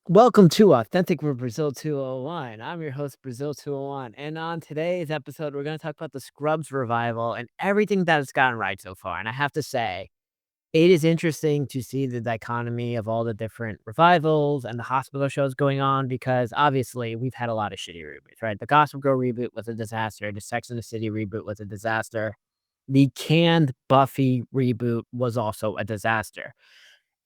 Welcome to Authentic with Brazil 201. I'm your host, Brazil 201. And on today's episode, we're going to talk about the Scrubs revival and everything that it's gotten right so far. And I have to say, it is interesting to see the dichotomy of all the different revivals and the hospital shows going on because obviously we've had a lot of shitty reboots, right? The Gossip Girl reboot was a disaster. The Sex and the City reboot was a disaster. The canned Buffy reboot was also a disaster.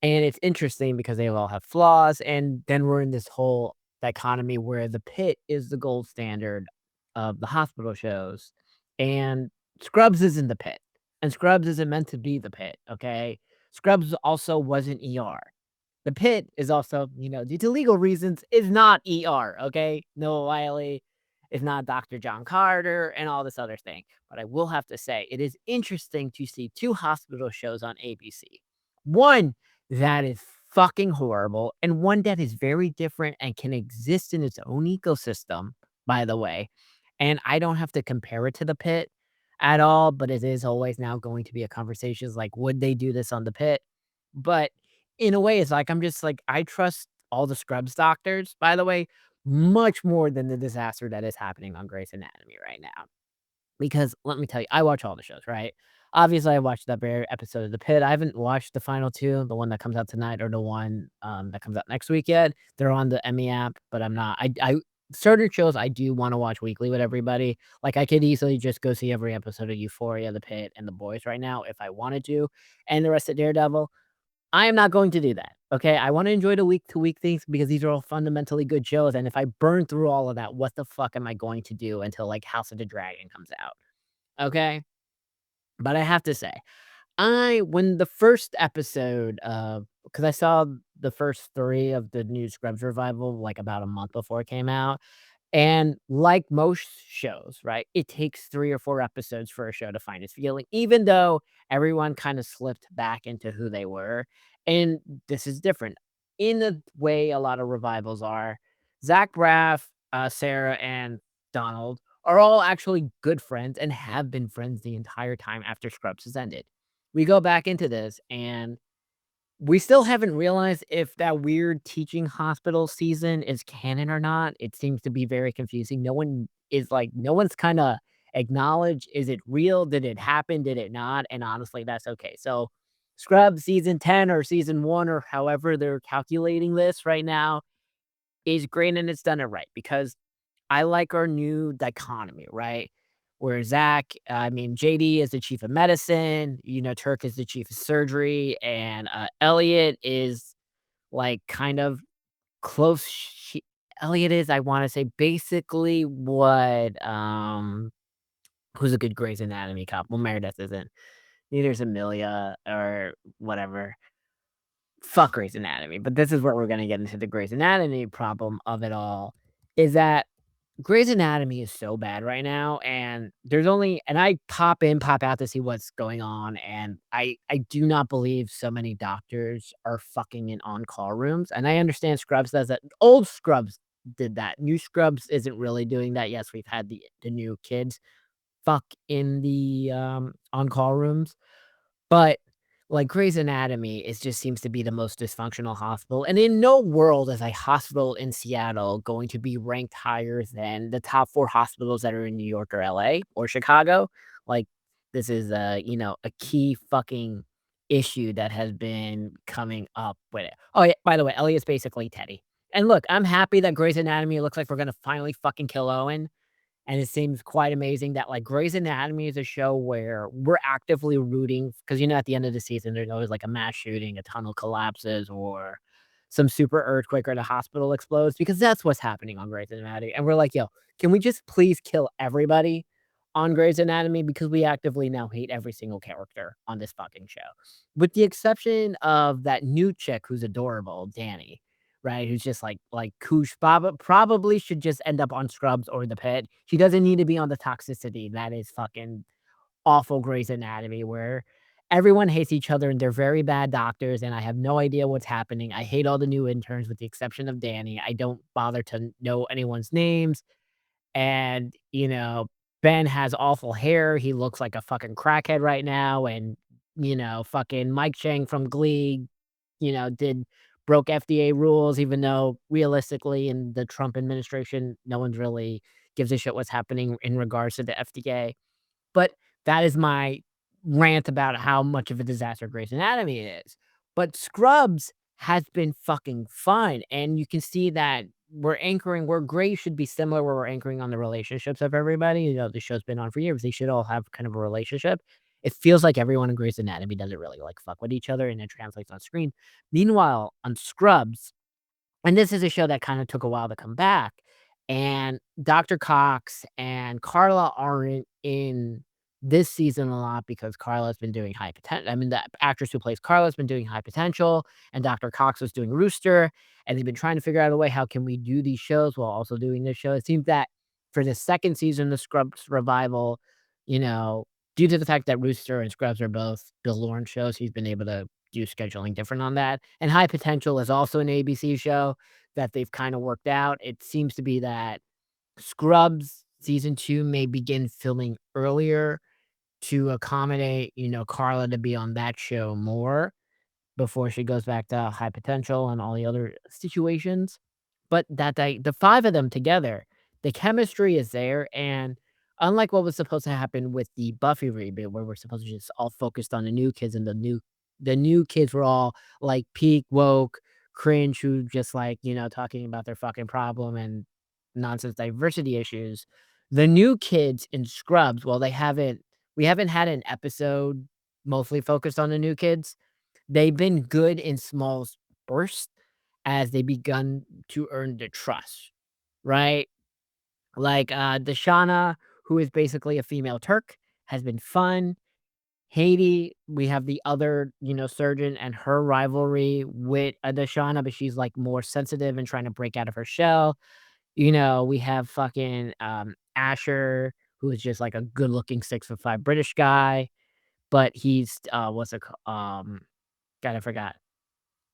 And it's interesting because they all have flaws, and then we're in this whole dichotomy where the pit is the gold standard of the hospital shows, and Scrubs isn't the pit, and Scrubs isn't meant to be the pit, okay? Scrubs also wasn't ER. The pit is also, due to legal reasons, is not ER, okay? Noah Wiley is not Dr. John Carter and all this other thing. But I will have to say, it is interesting to see two hospital shows on ABC. One that is fucking horrible, and one that is very different and can exist in its own ecosystem, by the way. And I don't have to compare it to the pit at all, but it is always now going to be a conversation is like, would they do this on the pit? But in a way, it's like, I'm just like, I trust all the Scrubs doctors, by the way, much more than the disaster that is happening on Grey's Anatomy right now. Because let me tell you, I watch all the shows, right? Obviously, I watched that very episode of The Pit. I haven't watched the final 2, the one that comes out tonight or the one, that comes out next week yet. They're on the Emmy app, but I'm not I certain shows I do wanna watch weekly with everybody. Like, I could easily just go see every episode of Euphoria, The Pit, and The Boys right now if I wanted to, and the rest of Daredevil. I am not going to do that, okay? I wanna enjoy the week to week things because these are all fundamentally good shows, and if I burn through all of that, what the fuck am I going to do until, like, House of the Dragon comes out? Okay? But I have to say, I when the first episode of because I saw the first 3 of the new Scrubs revival, like, about a month before it came out, and like most shows, right, it takes 3 or 4 episodes for a show to find its feeling, even though everyone kinda slipped back into who they were, and this is different. In the way a lot of revivals are, Zach Braff, Sarah, and Donald are all actually good friends and have been friends the entire time after Scrubs has ended. We go back into this, and we still haven't realized if that weird teaching hospital season is canon or not. It seems to be very confusing. No one's kinda acknowledged, is it real? Did it happen? Did it not? And honestly, that's okay. So, Scrubs season 10 or season 1 or however they're calculating this right now is great and it's done it right because I like our new dichotomy, right? Where JD is the chief of medicine, Turk is the chief of surgery, and Elliot is like kind of close. Elliot is, I want to say, basically what who's a good Grey's Anatomy cop? Well, Meredith isn't. Neither's Amelia or whatever. Fuck Grey's Anatomy. But this is where we're gonna get into the Grey's Anatomy problem of it all. Is that Grey's Anatomy is so bad right now, and I pop in, pop out to see what's going on, and I do not believe so many doctors are fucking in on-call rooms, and I understand Scrubs does that. Old Scrubs did that. New Scrubs isn't really doing that. Yes, we've had the new kids fuck in the, on-call rooms, but, like, Grey's Anatomy, it just seems to be the most dysfunctional hospital, and in no world is a hospital in Seattle going to be ranked higher than the top 4 hospitals that are in New York or LA or Chicago. Like, this is a key fucking issue that has been coming up with it. Oh, yeah, by the way, Elliot's basically Teddy. And look, I'm happy that Grey's Anatomy looks like we're gonna finally fucking kill Owen. And it seems quite amazing that, like, Grey's Anatomy is a show where we're actively rooting because, at the end of the season, there's always, like, a mass shooting, a tunnel collapses, or some super earthquake, or the hospital explodes, because that's what's happening on Grey's Anatomy, and we're like, "Yo, can we just please kill everybody on Grey's Anatomy?" Because we actively now hate every single character on this fucking show. With the exception of that new chick who's adorable, Danny, right? Who's just like Koosh probably should just end up on Scrubs or The Pit. She doesn't need to be on the toxicity that is fucking awful Grey's Anatomy, where everyone hates each other and they're very bad doctors, and I have no idea what's happening. I hate all the new interns with the exception of Danny. I don't bother to know anyone's names. And, Ben has awful hair. He looks like a fucking crackhead right now. And, fucking Mike Chang from Glee, did broke FDA rules, even though realistically in the Trump administration, no one's really gives a shit what's happening in regards to the FDA. But that is my rant about how much of a disaster Grey's Anatomy is. But Scrubs has been fucking fun, and you can see that we're anchoring where Grey should be similar, where we're anchoring on the relationships of everybody. The show's been on for years. They should all have kind of a relationship. It feels like everyone in Grey's Anatomy doesn't really, like, fuck with each other, and it translates on screen. Meanwhile, on Scrubs, and this is a show that kinda took a while to come back, and Dr. Cox and Carla aren't in this season a lot because Carla's been doing the actress who plays Carla's been doing High Potential, and Dr. Cox was doing Rooster, and they've been trying to figure out a way, how can we do these shows while also doing this show? It seems that for the 2nd season, the Scrubs revival, you know, due to the fact that Rooster and Scrubs are both Bill Lawrence shows, he's been able to do scheduling different on that, and High Potential is also an ABC show that they've kinda worked out. It seems to be that Scrubs season 2 may begin filming earlier to accommodate, Carla to be on that show more before she goes back to High Potential and all the other situations. But that the 5 of them together, the chemistry is there, and unlike what was supposed to happen with the Buffy reboot, where we're supposed to just all focused on the new kids and the new kids were all, like, peak woke, cringe, who just, like, talking about their fucking problem and nonsense diversity issues. The new kids in Scrubs, well, we haven't had an episode mostly focused on the new kids. They've been good in small bursts as they begun to earn the trust, right? Like, Deshauna, who is basically a female Turk, has been fun. Haiti, we have the other, surgeon and her rivalry with, Deshauna, but she's, like, more sensitive and trying to break out of her shell. We have fucking, Asher, who is just, like, a good-looking 6'5" British guy, but he's, what's it called? God, I forgot.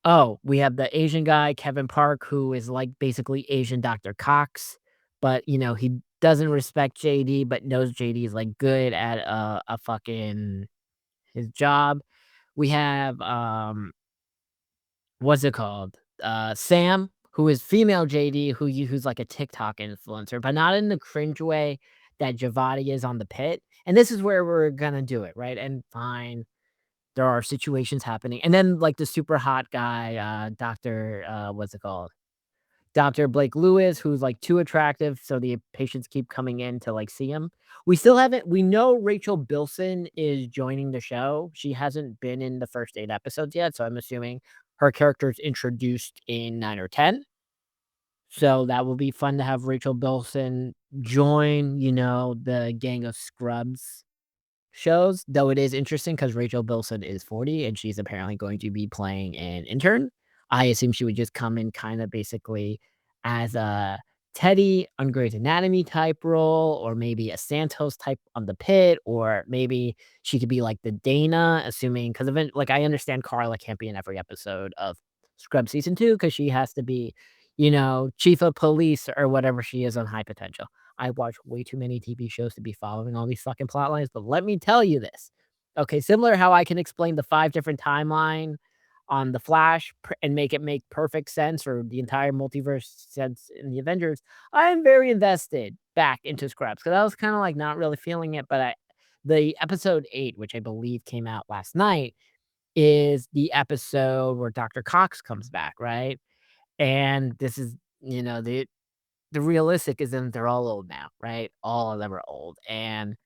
Oh, we have the Asian guy, Kevin Park, who is, like, basically Asian Dr. Cox, but, he doesn't respect JD, but knows JD is, like, good at, a fucking his job. We have, what's it called? Sam, who is female JD, who's like a TikTok influencer, but not in the cringe way that Javadi is on The Pit, and this is where we're gonna do it, right? And fine, there are situations happening, and then, like, the super hot guy, Doctor, what's it called? Doctor Blake Lewis, who's, like, too attractive, so the patients keep coming in to, like, see him. We know Rachel Bilson is joining the show. She hasn't been in the first 8 episodes yet, so I'm assuming her character is introduced in 9 or 10. So that will be fun to have Rachel Bilson join, the gang of scrubs shows, though it is interesting because Rachel Bilson is 40 and she's apparently going to be playing an intern. I assume she would just come in kinda basically as a Teddy on Grey's Anatomy type role, or maybe a Santos type on The Pit, or maybe she could be like the Dana, assuming, because like, I understand Carla can't be in every episode of Scrubs season 2 because she has to be, chief of police or whatever she is on High Potential. I watch way too many TV shows to be following all these fucking plot lines, but let me tell you this. Okay, similar how I can explain the 5 different timeline on The Flash and make it make perfect sense, or the entire multiverse sense in the Avengers, I am very invested back into Scrubs because I was kinda, like, not really feeling it, but the episode 8, which I believe came out last night, is the episode where Dr. Cox comes back, right? And this is, the realistic is that they're all old now, right? All of them are old, and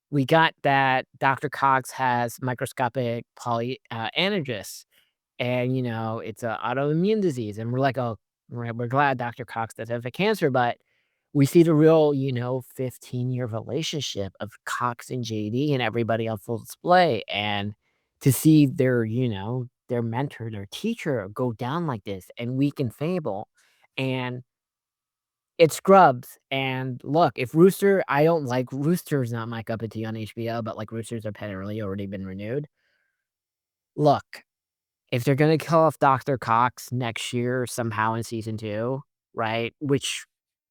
we got that Dr. Cox has microscopic anergists, and, it's a autoimmune disease, and we're like, "Oh, we're glad Dr. Cox doesn't have a cancer," but we see the real, 15-year relationship of Cox and JD and everybody on full display, and to see their mentor, their teacher go down like this and weaken Fable, and it's Scrubs, and look, if Rooster I don't like Rooster's not my cup of tea on HBO, but, like, Roosters apparently already been renewed. Look, if they're gonna kill off Dr. Cox next year somehow in season 2, right, which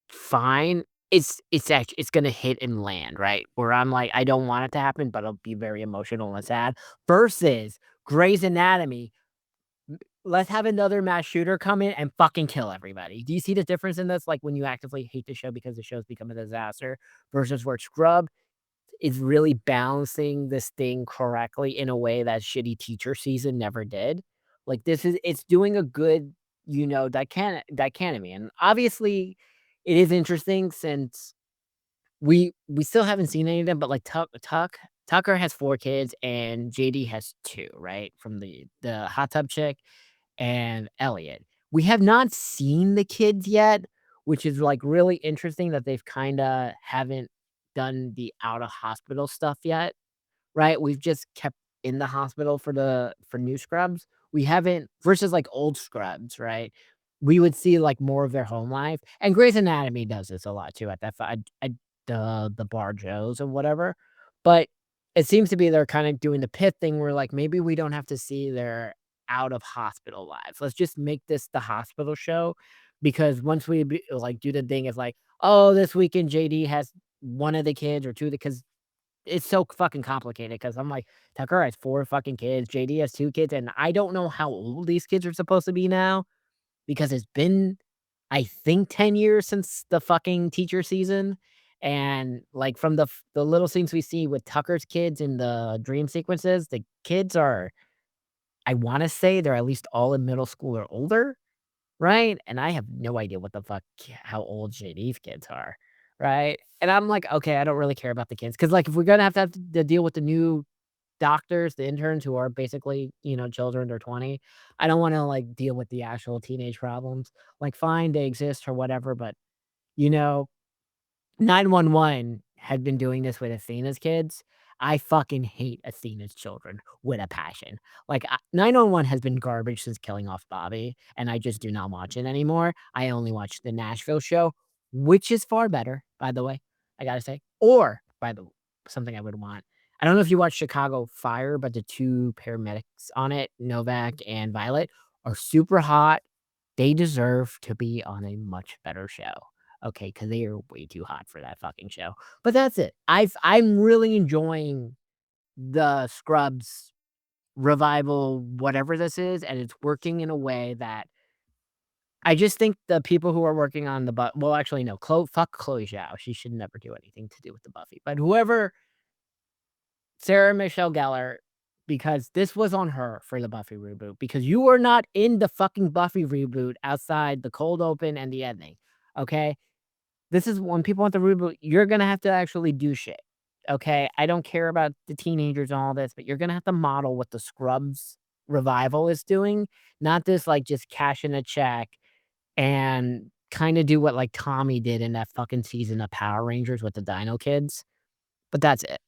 fine, it's gonna hit and land, right, where I'm like, I don't want it to happen, but I'll be very emotional and sad, versus Grey's Anatomy. let's have another mass shooter come in and fucking kill everybody. Do you see the difference in this? Like, when you actively hate the show because the show's become a disaster versus where Scrub is really balancing this thing correctly in a way that shitty teacher season never did. Like, it's doing a good, dichotomy, and obviously, it is interesting since we still haven't seen any of them, but, like, Tucker has 4 kids and JD has 2, right? From the hot tub chick and Elliot. We have not seen the kids yet, which is, like, really interesting that they've kinda haven't done the out of hospital stuff yet, right? We've just kept in the hospital for new scrubs. We haven't versus, like, old scrubs, right? We would see, like, more of their home life, and Grey's Anatomy does this a lot too at that at the Bar Joes or whatever, but it seems to be they're kinda doing the pit thing where, like, maybe we don't have to see their out of hospital lives. Let's just make this the hospital show because once do the thing, it's like, "Oh, this weekend JD has 1 of the kids or 2 of the" 'cause it's so fucking complicated because 'cause I'm like, Tucker has 4 fucking kids, JD has 2 kids, and I don't know how old these kids are supposed to be now because it's been, I think, 10 years since the fucking teacher season, and, like, from the little scenes we see with Tucker's kids in the dream sequences, the kids are I wanna say they're at least all in middle school or older, right? And I have no idea what the fuck how old JD's kids are, right? And I'm like, "Okay, I don't really care about the kids because like, if we're gonna have to deal with the new doctors, the interns who are basically, children, they're 20, I don't wanna, like, deal with the actual teenage problems. Like, fine, they exist or whatever, but, you know 911 had been doing this with Athena's kids. I fucking hate Athena's children with a passion. Like, 911 has been garbage since killing off Bobby, and I just do not watch it anymore. I only watch the Nashville show, which is far better, by the way, I gotta say. Or, by the something I would want. I don't know if you watch Chicago Fire, but the 2 paramedics on it, Novak and Violet, are super hot. They deserve to be on a much better show. Okay, because they are way too hot for that fucking show. But that's it. I'm really enjoying the Scrubs revival, whatever this is, and it's working in a way that I just think the people who are working on the well, actually, no, fuck Chloe Zhao. She should never do anything to do with the Buffy. But whoever Sarah Michelle Gellar, because this was on her for the Buffy reboot, because you are not in the fucking Buffy reboot outside the cold open and the ending. Okay? This is when people want the reboot, you're gonna have to actually do shit, okay? I don't care about the teenagers and all this, but you're gonna have to model what the Scrubs revival is doing, not this, like, just cash in a check and kinda do what, like, Tommy did in that fucking season of Power Rangers with the Dino Kids, but that's it.